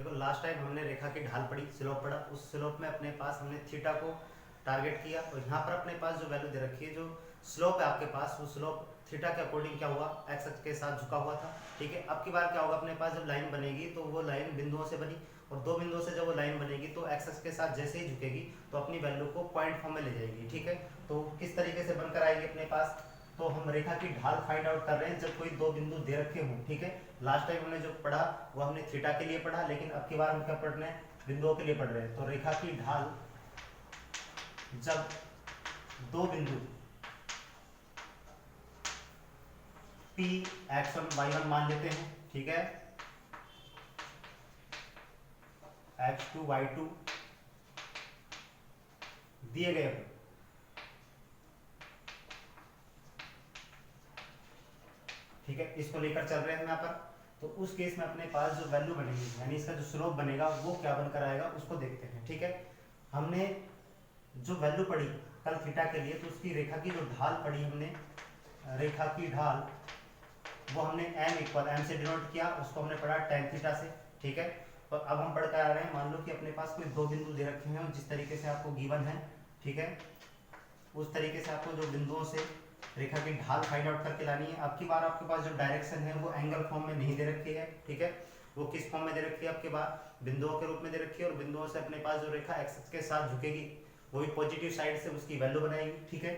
देखो last time हमने रेखा की ढाल पढ़ी, स्लोप पढ़ा, उस स्लोप में अपने पास हमने थीटा को टारगेट किया और यहाँ पर अपने पास जो वैल्यू दे रखी है, जो स्लोप है आपके पास, वो स्लोप थीटा के अकॉर्डिंग क्या हुआ, एक्स अक्ष के साथ झुका हुआ था। ठीक है, अब की बार क्या होगा, अपने पास जब लाइन बनेगी तो वो लाइन बिंदुओं से बनी और दो बिंदुओं से जब वो लाइन बनेगी तो एक्स अक्ष के साथ जैसे ही झुकेगी तो अपनी वैल्यू को पॉइंट फॉर्म में ले जाएगी। ठीक है, तो किस तरीके से बनकर आएगी अपने पास, तो हम रेखा की ढाल फाइंड आउट कर रहे हैं जब कोई दो बिंदु दे रखे हों। ठीक है, लास्ट टाइम हमने जो पढ़ा वो हमने थीटा के लिए पढ़ा, लेकिन अब की बार हम क्या पढ़ रहे हैं, बिंदुओं के लिए पढ़ रहे हैं। तो रेखा की ढाल जब दो बिंदु P x1 y1 मान लेते हैं, ठीक है, x2 y2 दिए गए हैं, ठीक है, इसको लेकर चल रहे हैं हम यहाँ पर। तो उस केस में अपने पास जो वैल्यू बनेगी, यानी इसका जो स्लोप बनेगा वो क्या बनकर आएगा उसको देखते हैं। ठीक है, हमने जो वैल्यू पढ़ी कल थीटा के लिए, तो उसकी रेखा की जो ढाल पढ़ी हमने, रेखा की ढाल वो हमने m से डिनोट किया, उसको हमने पढ़ा tan थीटा से। ठीक है, तो अब हम पढ़कर आ रहे हैं, मान लो कि अपने पास कोई दो बिंदु दे रखे हैं जिस तरीके से आपको गिवन है। ठीक है, उस तरीके से आपको जो बिंदुओं से रेखा की ढाल फाइंड आउट करके लानी है। अब की बार आपके पास जो डायरेक्शन है वो एंगल फॉर्म में नहीं दे रखी है। ठीक है, वो किस फॉर्म में दे रखी है, आपके पास बिंदुओं के रूप में दे रखी है और बिंदुओं से अपने पास जो रेखा एक्स के साथ झुकेगी वो भी पॉजिटिव साइड से उसकी वैल्यू बनाएगी। ठीक है,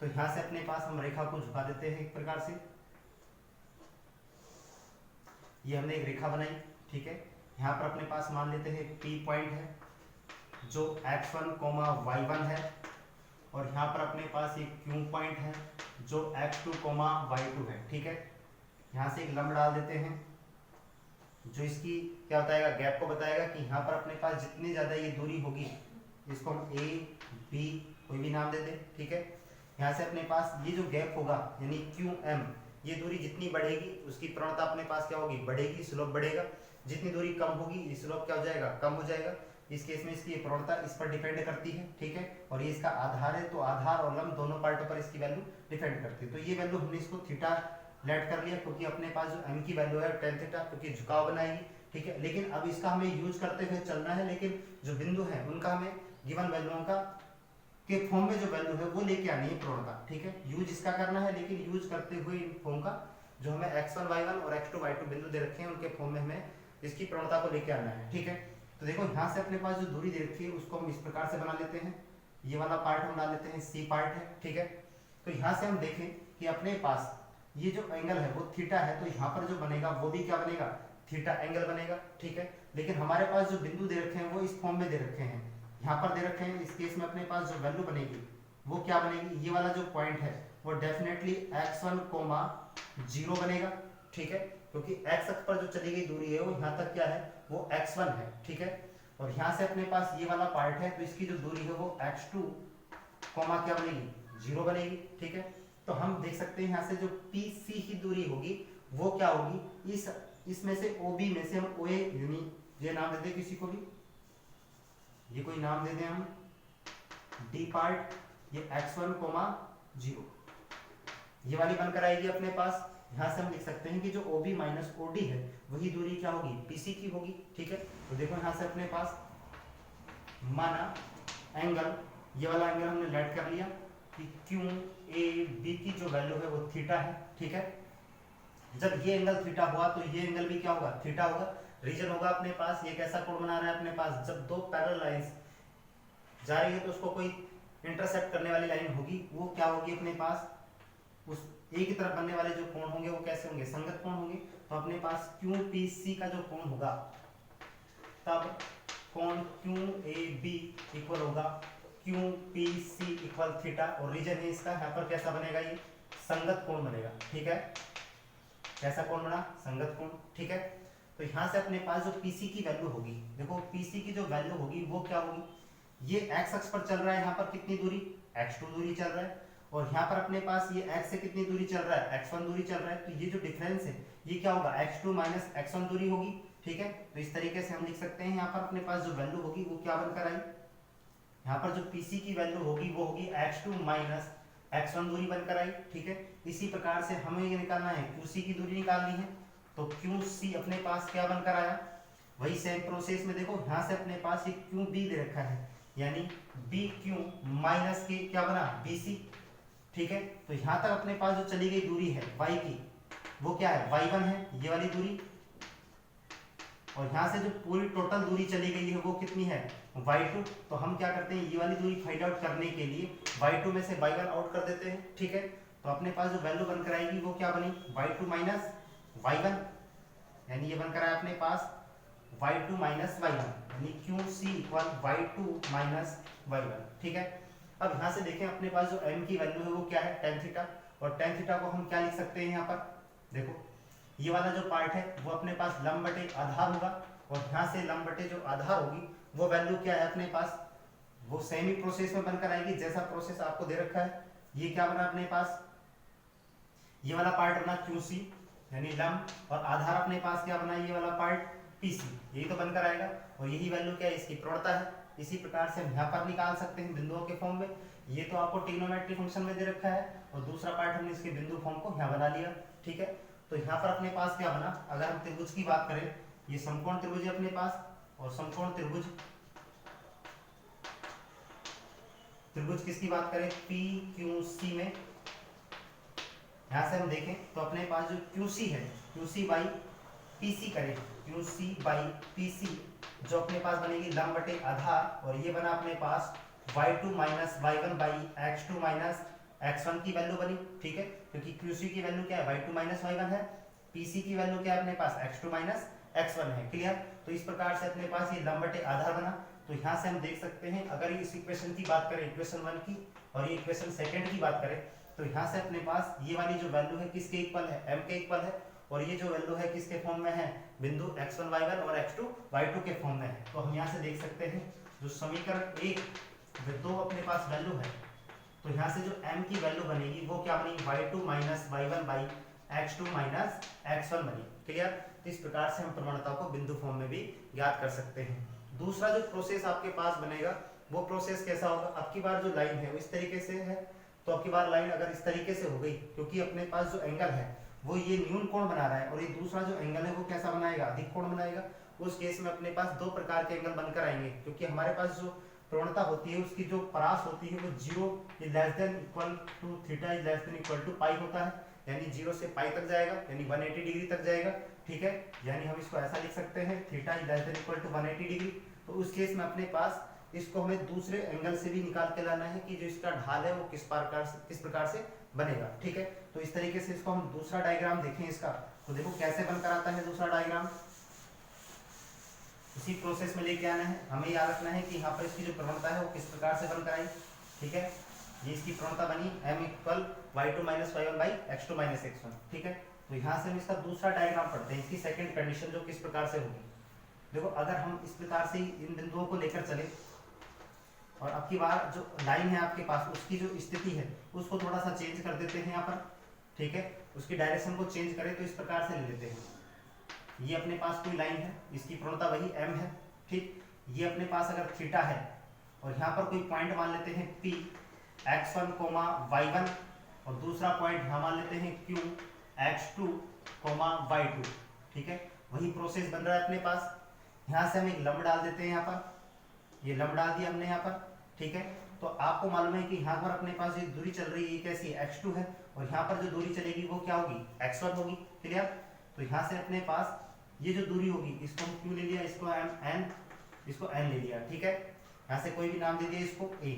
तो यहाँ से अपने पास हम रेखा को झुका देते हैं एक प्रकार से, ये हमने एक रेखा बनाई। ठीक है, यहाँ पर अपने पास मान लेते हैं P पॉइंट है जो x1, y1 है, और यहाँ पर अपने पास एक Q पॉइंट है जो x2, y2 है। ठीक है, यहाँ से एक लंब डाल देते हैं जो इसकी क्या बताएगा, गैप को बताएगा कि यहाँ पर अपने पास जितनी ज़्यादा ये दूरी होगी, इसको हम A, B कोई भी नाम दे दें। ठीक है, यहाँ से अपने पास ये जो गैप होगा यानी QM, ये दूरी जितनी बढ़ेगी उसकी प्रवणता अपने पास क्या होगी, बढ़ेगी, स्लोप बढ़ेगा। जितनी दूरी कम होगी स्लोप क्या हो जाएगा, कम हो जाएगा। इस केस में इसकी प्रवणता इस पर डिपेंड करती है। ठीक है, और ये इसका आधार है, तो आधार और लंब दोनों पार्टों पर इसकी वैल्यू डिपेंड करती है। तो ये वैल्यू हमने इसको थीटा लेट कर लिया, क्योंकि अपने पास जो m की वैल्यू है tan थीटा, क्योंकि झुकाव बनाएगी। ठीक है, लेकिन अब इसका हमें यूज करते हुए चलना है, लेकिन जो बिंदु है उनका हमें गिवन वैल्यूओं का के फॉर्म में जो वैल्यू है वो लेके आनी है प्रवणता। ठीक है, यूज इसका करना है, लेकिन यूज करते हुए इन फॉर्म का जो हमें x1 y1 और x2 y2 बिंदु दे रखे हैं उनके फॉर्म में हमें इसकी प्रवणता को लेके आना है। ठीक है, तो देखो यहाँ से अपने पास जो दूरी दे रखी है उसको हम इस प्रकार से बना लेते हैं, ये वाला पार्ट हम डाल लेते हैं C पार्ट है। ठीक है, तो यहाँ से हम देखें कि अपने पास ये जो एंगल है वो थीटा है, तो यहाँ पर जो बनेगा वो भी क्या बनेगा, थीटा एंगल बनेगा। ठीक है, लेकिन हमारे पास जो बिंदु दे रखे हैं वो इस फॉर्म में दे रखे हैं, यहाँ पर दे रखे हैं। इस केस में अपने पास जो वैल्यू बनेगी वो क्या बनेगी, ये वाला जो पॉइंट है वो डेफिनेटली x1, 0 बनेगा। ठीक है, क्योंकि x अक्ष पर जो चली गई दूरी है वो यहाँ तक क्या है, वो x1 है। ठीक है, और यहाँ से अपने पास ये वाला पार्ट है, तो इसकी जो दूरी है वो x2, क्या बनेगी, 0 बनेगी। ठीक है, तो हम देख सकते हैं यहाँ से जो PC की दूरी होगी वो क्या होगी, इसमें से OB में से हम OA, यानी ये नाम दे दें किसी को भी, ये कोई नाम दे दें हम D पार्ट, ये x1, 0, ये वाली बनकर आएगी अपने पास। यहाँ से हम लिख सकते हैं कि जो OB माइनस OD है वही दूरी क्या होगी, PC की होगी। ठीक है, तो देखो यहाँ से अपने पास माना एंगल, ये वाला एंगल हमने लेट कर लिया कि QAB की जो वैल्यू है वो थीटा है। ठीक है, जब ये एंगल थीटा हुआ तो ये एंगल भी क्या होगा, थीटा होगा। रीजन होगा अपने पास, ये कैसा कोण बना रहा है अपने पास, जब दो पैरेलल लाइंस जा रही है तो उसको कोई इंटरसेक्ट करने वाली लाइन होगी, वो क्या होगी अपने पास, उस एक ही तरफ बनने वाले जो कोण होंगे वो कैसे होंगे, संगत कोण होंगे। तो अपने पास QPC का जो कोण होगा, तब कोण QAB इक्वल होगा QPC इक्वल थीटा, और रीजन है इसका, यहाँ पर कैसा बनेगा, ये संगत कोण बनेगा। ठीक है, कैसा कोण बना, संगत कोण। ठीक है, तो यहाँ से अपने पास जो PC की वैल्यू होगी, देखो PC की जो वैल्यू होगी वो क्या होगी, ये x अक्ष पर चल रहा है, यहाँ पर कितनी दूरी, x2 दूरी चल रहा है, और यहाँ पर अपने पास ये x से कितनी दूरी चल रहा है, x1 दूरी चल रहा है। तो ये जो डिफरेंस है ये क्या होगा, x2 माइनस x1 दूरी होगी। ठीक है, तो इस तरीके से हम लिख सकते हैं, यहाँ पर अपने पास जो वैल्यू होगी वो क्या बनकर आई, यहाँ पर जो PC की वैल्यू होगी वो होगी x2 माइनस x1 दूरी बनकर आई। ठीक है, इसी प्रकार से हमें ये निकालना है, QC की दूरी निकालनी है, तो QC अपने पास क्या बनकर आया, वही सेम प्रोसेस में देखो यहाँ से अपने पास एक क्यू बी दे रखा है, यानी बी क्यू माइनस के क्या बना बी सी, ठीक है। तो यहाँ तक अपने पास जो चली गई दूरी है y की, वो क्या है y1 है, ये वाली दूरी। और यहाँ से जो पूरी टोटल दूरी चली गई है वो कितनी है y2। तो हम क्या करते हैं, ये वाली दूरी फाइंड आउट करने के लिए y2 में से y1 आउट कर देते हैं, ठीक है। तो अपने पास जो वैल्यू बनकर आएगी वो क्या बनी y2 माइनस y1, यानी ये बनकर आया अपने पास y2 माइनस y1, यानी QC equal y2 minus y1, ठीक है। अब यहाँ से देखें अपने पास जो m की वैल्यू है वो क्या है tan थीटा, और tan थीटा को हम क्या लिख सकते हैं यहाँ पर, देखो ये वाला जो पार्ट है वो अपने पास लंब बटे आधार होगा, और यहाँ से लंब बटे जो आधार होगी वो वैल्यू क्या है अपने पास, वो सेम ही प्रोसेस में बनकर आएगी जैसा प्रोसेस आपको दे रखा है। ये क्या बना अपने पास, ये वाला पार्ट बना QC यानी लंब, और आधार अपने पास क्या बना ये वाला पार्ट PC, यही तो बनकर आएगा। और यही वैल्यू क्या है इसकी प्रवणता है। इसी प्रकार से हम यहाँ पर निकाल सकते हैं बिंदुओं के फॉर्म में। ये तो आपको ट्रिग्नोमेट्री फंक्शन में दे रखा है, और दूसरा पार्ट हमने इसके बिंदु फॉर्म को यहाँ बना लिया, ठीक है। तो यहाँ पर अपने पास क्या बना, अगर हम त्रिभुज की बात करें, ये समकोण त्रिभुज है अपने पास, और समकोण त्रिभुज किसकी बात करें PQC में, यहाँ से हम देखें तो अपने पास जो QC है QC बाई PC करें, QC बाई PC जो अपने पास बनेगी लंब बटे आधार, और ये बना अपने पास y2 minus y1 by x2 minus x1 की वैल्यू बनी, ठीक है। क्योंकि QC की वैल्यू क्या है y2 माइनस y1 है, PC की वैल्यू क्या है अपने पास x2 माइनस x1 है, क्लियर। तो इस प्रकार से अपने पास ये लंब बटे आधार बना। तो यहाँ से हम देख सकते हैं, अगर इस इक्वेशन की बात करें इक्वेशन 1 की, और ये इक्वेशन सेकंड की बात करें, तो यहाँ से अपने पास ये वाली जो वैल्यू है किसके इक्वल है m के इक्वल है, और ये जो वैल्यू है किसके फॉर्म में है बिंदु x1 y1 और x2 y2 के फॉर्म में है। तो हम यहाँ से देख सकते हैं जो समीकरण 1 में दो अपने पास वैल्यू है, तो यहाँ से जो m की वैल्यू बनेगी वो क्या बनेगी y2 minus y1 by x2 minus x1 बनी, क्लियर। तो इस प्रकार से हम प्रवणता को बिंदु फॉर्म में भी ज्ञात कर सकते हैं। दूसरा जो प्रोसेस आपके पास बनेगा वो प्रोसेस कैसा होगा, अब की बार जो लाइन है वो इस तरीके से है, तो अब की बार लाइन अगर इस तरीके से हो गई, क्योंकि अपने पास जो एंगल है वो ये न्यून कोण बना रहा है, और ये दूसरा जो एंगल है वो कैसा बनाएगा अधिक कोण बनाएगा। उस केस में अपने पास दो प्रकार के एंगल बनकर आएंगे, क्योंकि हमारे पास जो प्रवणता होती है उसकी जो परास होती है वो 0 less than equal to theta is less than equal to pi होता है, यानी 0 से पाई तक जाएगा, यानी 180 डिग्री तक जाएगा, ठीक है। यानी हम इसको ऐसा लिख सकते हैं theta is less than equal to 180 degree. तो उस केस में अपने पास इसको हमें दूसरे एंगल से भी निकाल के लाना है कि जो इसका ढाल है वो किस प्रकार से बनेगा, ठीक है। तो इस तरीके से इसको हम दूसरा डायग्राम देखें इसका, तो देखो कैसे बनकर आता है दूसरा डायग्राम। इसी प्रोसेस में लेके आना है, हमें याद रखना है कि यहाँ पर इसकी जो प्रवणता है वो किस प्रकार से बनकर आई, ठीक है। ये इसकी प्रवणता बनी m equal y2 minus y1 by x2 minus x1, ठीक है। तो यहाँ से हम इसका दूसरा डायग्राम पढ़ते हैं, इसकी सेकंड कंडीशन जो किस प्रकार से होगी। देखो अगर हम इस प्रकार से इन बिंदुओं को लेकर चले, और अब की बार जो लाइन है आपके पास उसकी जो स्थिति है उसको थोड़ा सा चेंज कर देते हैं यहाँ पर, ठीक है। उसकी डायरेक्शन को चेंज करें तो इस प्रकार से ले लेते हैं, ये अपने पास कोई लाइन है, इसकी प्रवणता वही m है, ठीक। ये अपने पास अगर थीटा है, और यहाँ पर कोई पॉइंट मान लेते हैं P x1, y1, और दूसरा पॉइंट यहाँ मान लेते हैं Q x2, y2, ठीक है। वही प्रोसेस बन रहा है अपने पास। यहाँ से हम एक लंब डाल देते हैं, यहाँ पर ये लंब डाल दिया हमने यहाँ पर, ठीक है। तो आपको मालूम है कि यहाँ पर अपने पास ये दूरी चल रही है कैसी है x2 है, और यहाँ पर जो दूरी चलेगी वो क्या होगी x1 होगी, क्लियर। तो यहाँ से अपने पास ये जो दूरी होगी इसको हम q ले लिया, इसको n, इसको n ले लिया, ठीक है। यहाँ से कोई भी नाम दे दिया इसको a।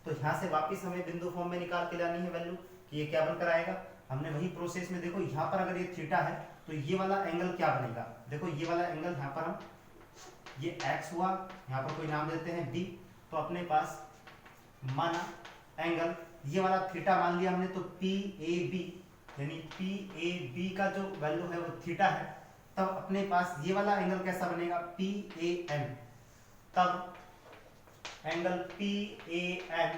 तो यहाँ से वापस हमें बिंदु फॉर्म में निकाल के लानी है वैल्यू कि ये क्या बनकर आएगा। हमने वही प्रोसेस में देखो यहाँ पर अगर ये थीटा है तो ये वाला एंगल क्या बनेगा, देखो ये वाला एंगल यहाँ पर हम ये x हुआ, यहाँ पर कोई नाम देते हैं b। तो अपने पास माना एंगल ये वाला थीटा मान लिया हमने, तो PAB यानी PAB का जो वैल्यू है वो थीटा है, तब अपने पास ये वाला एंगल कैसा बनेगा PAN। तब एंगल PAN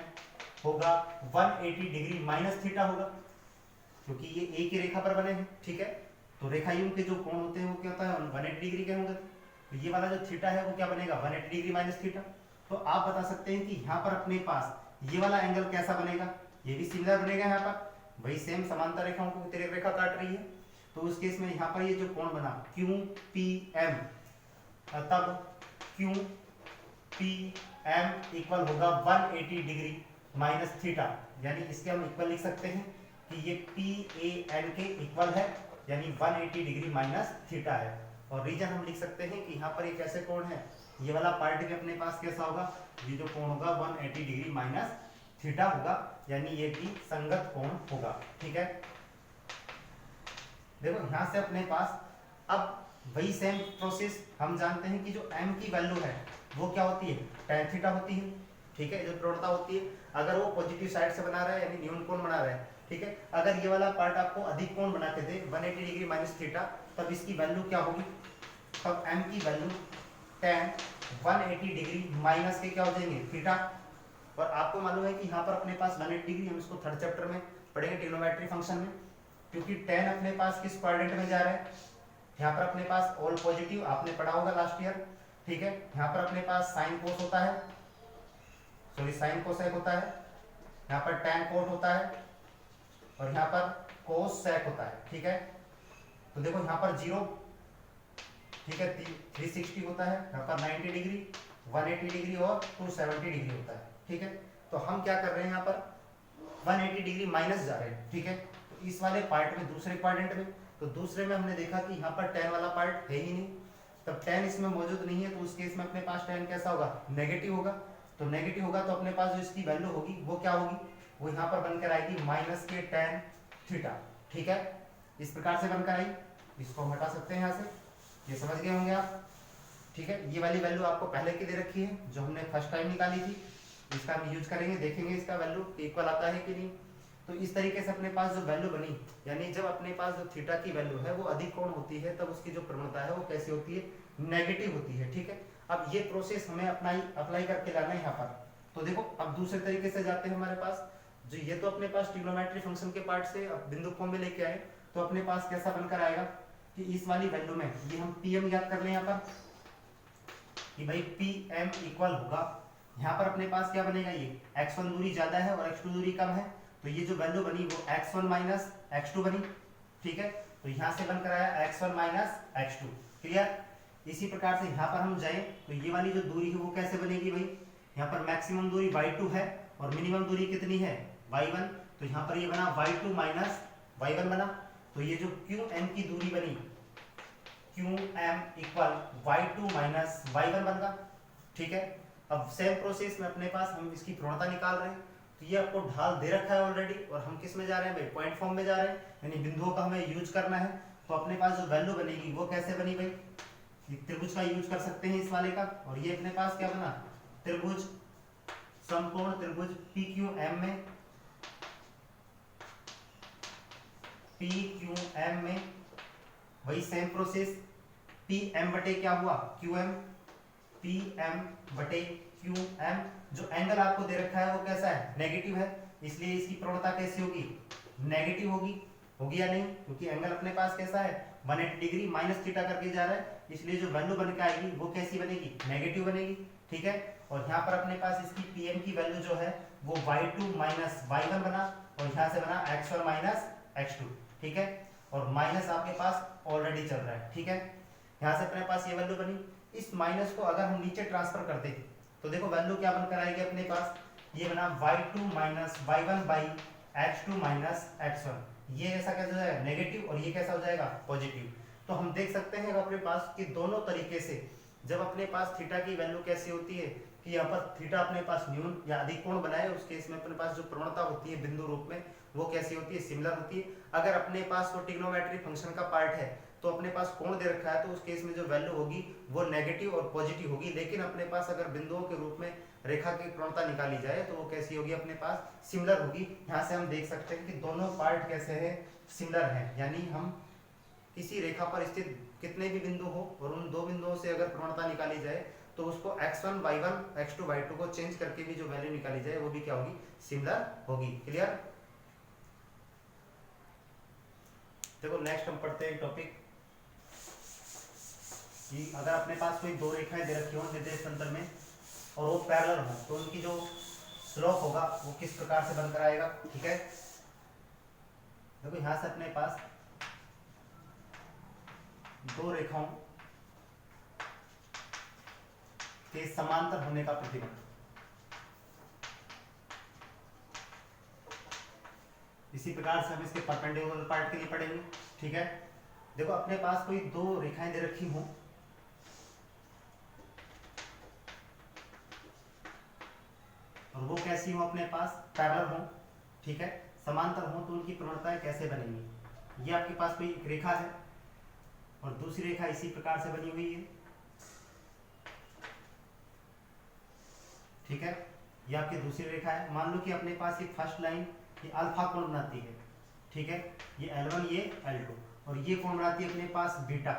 होगा 180 डिग्री माइनस थीटा होगा, क्योंकि ये एक ही रेखा पर बने हैं, ठीक है। तो रेखायुग के जो कोण होते हैं वो क्या होता है 180 डिग्री के होंगे। तो ये वाला जो थीटा है वो क्या बनेगा 180 डिग्री माइनस थीटा। तो आप बता सकते हैं कि यहाँ पर अपने पास ये वाला एंगल कैसा बनेगा, ये भी सिमिलर बनेगा, यहाँ पर वही सेम समांतर रेखाओं को रेखा काट रही है। तो उस केस में यहाँ पर ये जो कोण बना QPM, तब क्यू पी एम इक्वल होगा 180 डिग्री माइनस थीटा, यानी इसके हम इक्वल लिख सकते हैं कि ये पी ए एन के इक्वल है, यानी 180 डिग्री माइनस थीटा है। और रीजन हम लिख सकते हैं कि यहाँ पर एक ऐसे कोण है, ये वाला पार्ट भी अपने पास कैसा होगा, ये जो कोण होगा 180 डिग्री माइनस थीटा होगा, यानी ये भी संगत कोण होगा। ठीक है, देखो यहाँ से अपने पास अब वही सेम प्रोसेस हम जानते हैं कि जो m की वैल्यू है वो क्या होती है, tan थीटा होती है। ठीक है, जो प्रवणता होती है, अगर वो पॉजिटिव साइड से बना रहा है यानी न्यून कोण बना रहा है, ठीक है, अगर ये वाला पार्ट आपको अधिक कोण बना के दे 180 डिग्री माइनस थीटा, तब इसकी वैल्यू क्या होगी, तब m की वैल्यू tan 180 डिग्री माइनस के क्या हो जाएंगे, थीटा। और आपको मालूम है कि यहाँ पर अपने पास 180 डिग्री, हम इसको थर्ड चैप्टर में पढ़ेंगे ट्रिग्नोमेट्री फंक्शन में, क्योंकि tan अपने पास किस क्वाड्रेंट में जा रहा है, यहाँ पर अपने पास ऑल पॉजिटिव, आपने पढ़ा होगा लास्ट ईयर। ठीक है, यहाँ पर अपने पास साइन कोस होता है, सॉरी साइन कोसेक होता है, यहाँ पर tan कोट होता है, और यहाँ पर कोस सेक होता है। ठीक है, तो देखो यहाँ पर 0, ठीक है, 360 होता है, यहाँ पर 90 डिग्री, 180 डिग्री और 270 डिग्री होता है। ठीक है, तो हम क्या कर रहे हैं, यहाँ पर 180 डिग्री माइनस जा रहे हैं। ठीक है, तो इस वाले पार्ट में, दूसरे क्वाड्रेंट में, तो दूसरे में हमने देखा कि यहाँ पर tan वाला पार्ट है ही नहीं, तब tan इसमें मौजूद नहीं है, तो उस केस में अपने पास tan कैसा होगा, नेगेटिव होगा। तो नेगेटिव होगा तो अपने पास जो इसकी वैल्यू होगी वो क्या होगी, वो यहाँ पर बनकर आएगी माइनस के tan थीटा। ठीक है, इस प्रकार से बनकर आई, इसको हम हटा सकते हैं यहाँ से, ये समझ गए होंगे आप। ठीक है, ये वाली वैल्यू आपको पहले की दे रखी है जो हमने फर्स्ट टाइम निकाली थी, इसका हम यूज करेंगे, देखेंगे इसका वैल्यू इक्वल आता है कि नहीं। तो इस तरीके से अपने पास जो वैल्यू बनी, यानी जब अपने पास जो थीटा की वैल्यू है वो अधिक कोण होती है, तब उसकी जो प्रवणता है वो कैसी होती है, नेगेटिव होती है। ठीक है, अब ये प्रोसेस हमें अप्लाई करके लाना है यहाँ पर। तो देखो अब दूसरे तरीके से जाते हैं हमारे पास, जो ये तो अपने पास ट्रिग्नोमेट्री फंक्शन के पार्ट से बिंदु फॉर्म में लेके आए, तो अपने पास कैसा बनकर आएगा कि इस वाली वैल्यू में ये हम पीएम याद कर लें यहाँ पर कि भाई पीएम इक्वल होगा, यहाँ पर अपने पास क्या बनेगा, ये x1 दूरी ज्यादा है और x2 दूरी कम है, तो ये जो वैल्यू बनी वो x1 माइनस x2 बनी। ठीक है, तो यहाँ से बनकर आया x1 माइनस x2। क्लियर, इसी प्रकार से यहाँ पर हम जाएं तो ये वाली जो दूरी है वो कैसे बनेगी भाई, यहाँ पर मैक्सिमम दूरी y2 है और मिनिमम दूरी कितनी है, y1, तो यहाँ पर ये बना y2 माइनस y1 बना, तो ये जो qm की दूरी बनी qm equal y2 minus y1 बन गया। ठीक है, अब सेम प्रोसेस में अपने पास हम इसकी प्रवणता निकाल रहे हैं, तो ये आपको ढाल दे रखा है ऑलरेडी, और हम किस में जा रहे हैं भाई, पॉइंट फॉर्म में जा रहे हैं, यानी बिंदुओं का हमें यूज करना है। तो अपने पास जो वैल्यू बनेगी वो कैसे बनी भाई, त्रिभुज का यूज कर सकते हैं इस वाले का, और ये अपने पास क्या बना, त्रिभुज, समकोण त्रिभुज PQM में, PQM में वही सेम प्रोसेस, PM बटे क्या हुआ, QM, PM बटे QM, जो एंगल आपको दे रखा है वो कैसा है, नेगेटिव है, इसलिए इसकी प्रवणता कैसी होगी, नेगेटिव होगी या नहीं, क्योंकि एंगल अपने पास कैसा है 180 डिग्री माइनस थीटा करके जा रहा है, इसलिए जो वैल्यू बन के आएगी वो कैसी बनेगी, नेगेटिव बनेगी। ठीक है, और यहाँ पर अपने पास इसकी PM की वैल्यू जो है वो y2 माइनस y1 बना, और यहाँ से बना x1 माइनस x2। ठीक है, और माइनस आपके पास ऑलरेडी चल रहा है। ठीक है, यहाँ से अपने पास ये वैल्यू बनी, इस माइनस को अगर हम नीचे ट्रांसफर कर दें तो देखो वैल्यू क्या बनकर आएगी अपने पास, ये बना y2 minus y1 by x2 minus x1, ये ऐसा कैसे हो जाएगा, नेगेटिव, और ये कैसा हो जाएगा, पॉजिटिव। तो हम देख सकते हैं अपने पास कि दोनों तरीके से जब अपने पास थीटा की वैल्यू कैसी होती है कि यहाँ पर थीटा अपने पास न्यून या अधिक कोण बनाए, उस केस में अपने पास जो प्रवणता होती है बिंदु रूप में वो कैसी होती है, सिमिलर होती है। अगर अपने पास वो ट्रिग्नोमेट्री फंक्शन का पार्ट है तो अपने पास कोण दे रखा है, तो उस केस में जो वैल्यू होगी वो नेगेटिव और पॉजिटिव होगी। लेकिन अपने पास अगर बिंदुओं के रूप में रेखा की प्रवणता निकाली जाए तो वो कैसी होगी, अपने पास सिमिलर होगी। यहाँ से हम देख सकते हैं कि दोनों पार्ट कैसे है, सिमिलर है, यानी हम किसी रेखा पर स्थित कितने भी बिंदु हो और उन दो बिंदुओं से अगर प्रवणता निकाली जाए तो उसको x1 y1 x2 y2 को चेंज करके भी जो वैल्यू निकाली जाए वो भी क्या होगी, सिमिलर होगी। क्लियर, देखो नेक्स्ट हम पढ़ते हैं टॉपिक कि अगर अपने पास कोई दो रेखाएं दे रखी हो निर्देश तंत्र में और वो पैरेलल हो तो उनकी जो स्लोप होगा वो किस प्रकार से बनकर आएगा। ठीक है, देखो यहां से अपने पास दो रेखाओं के समांतर होने का प्रतिबंध। इसी प्रकार से हम इसके परपेंडिकुलर पार्ट के लिए पढ़ेंगे। ठीक है, देखो अपने पास कोई दो रेखाएं दे रखी हों और वो कैसी हो, अपने पास पैरेलल हो, ठीक है, समांतर हो, तो उनकी प्रवणताएं कैसे बनेंगी। ये आपके पास कोई एक रेखा है और दूसरी रेखा इसी प्रकार से बनी हुई है, ठीक है, ये आपकी दूसरी रेखा है। मान लो कि अपने पास ये फर्स्ट लाइन ये अल्फा कोण बनाती है, ठीक है, ये L1 ये L2 और ये कोण बनाती है अपने पास बीटा,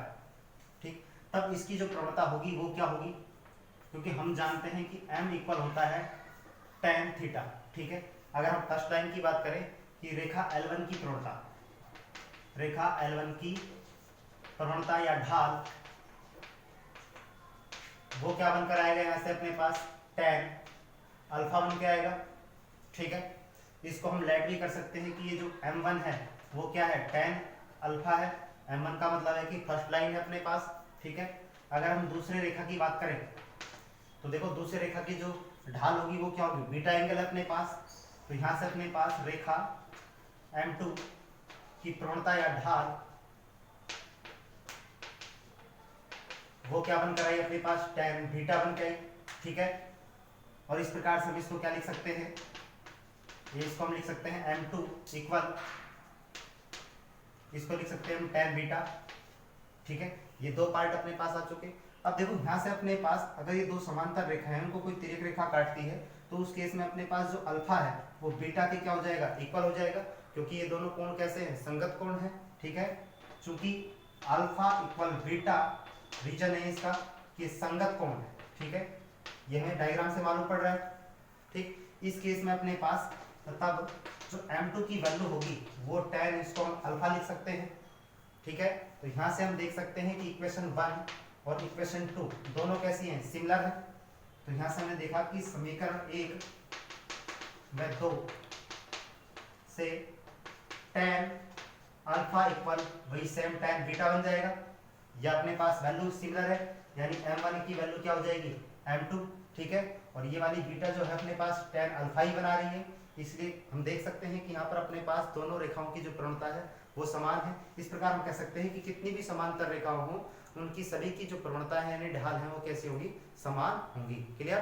ठीक। तब इसकी जो प्रवणता होगी वो क्या होगी, क्योंकि हम जानते हैं कि m इक्वल होता है tan थीटा, ठीक है। अगर हम फर्स्ट लाइन की बात करें कि रेखा L1 की प्रवणता, रेखा L1 की प्रवणता या ढाल वो क्या बनकर आएगा, यहाँ से अपने पास tan अल्फा बन के आएगा, ठीक है। इसको हम लेट भी कर सकते हैं कि ये जो m1 है वो क्या है, tan अल्फा है। m1 का मतलब है कि फर्स्ट लाइन है अपने पास, ठीक है। अगर हम दूसरे रेखा की बात करें तो देखो दूसरे रेखा की जो ढाल होगी वो क्या होगी, बीटा एंगल है अपने पास, तो यहाँ से अपने पास रेखा m2 की प्रवणता या ढाल वो क्या बनकर आई अपने पास, tan बीटा बन के आई, ठीक है। और इस प्रकार से हम इसको क्या लिख सकते हैं, ये इसको हम लिख सकते हैं m2 इक्वल, इसको लिख सकते हैं हम tan बीटा, ठीक है। ये दो पार्ट अपने पास आ चुके। अब देखो यहाँ से अपने पास अगर ये दो समांतर रेखा है, उनको कोई तिर्यक रेखा काटती है, तो उस केस में अपने पास जो अल्फा है वो बीटा के क्या हो जाएगा, इक्वल हो जाएगा, क्योंकि ये दोनों कोण कैसे हैं, संगत कोण है, ठीक है। चूंकि अल्फा इक्वल बीटा रीजन है इसका कि संगत कोण है, ठीक है, ये हमें डायग्राम से मालूम पड़ रहा है, ठीक। इस केस में अपने पास तब जो m2 की वैल्यू होगी वो tan इसको हम अल्फा लिख सकते हैं, ठीक है। तो यहाँ से हम देख सकते हैं कि इक्वेशन 1 और इक्वेशन 2 दोनों कैसी हैं, सिमिलर है। तो यहाँ से हमने देखा कि समीकरण 1 व 2 से tan अल्फा इक्वल वही सेम tan बीटा बन जाएगा, या अपने पास वैल्यू सिमिलर है, यानी m1 की वैल्यू क्या हो जाएगी, m2, ठीक है। और ये वाली बीटा जो है अपने पास tan अल्फा ही बना रही है, इसलिए हम देख सकते हैं कि यहाँ पर अपने पास दोनों रेखाओं की जो प्रवणता है वो समान है। इस प्रकार हम कह सकते हैं कि कितनी भी समांतर रेखाओं हो उनकी सभी की जो प्रवणता है यानी ढाल है वो कैसी होगी, समान होंगी। क्लियर।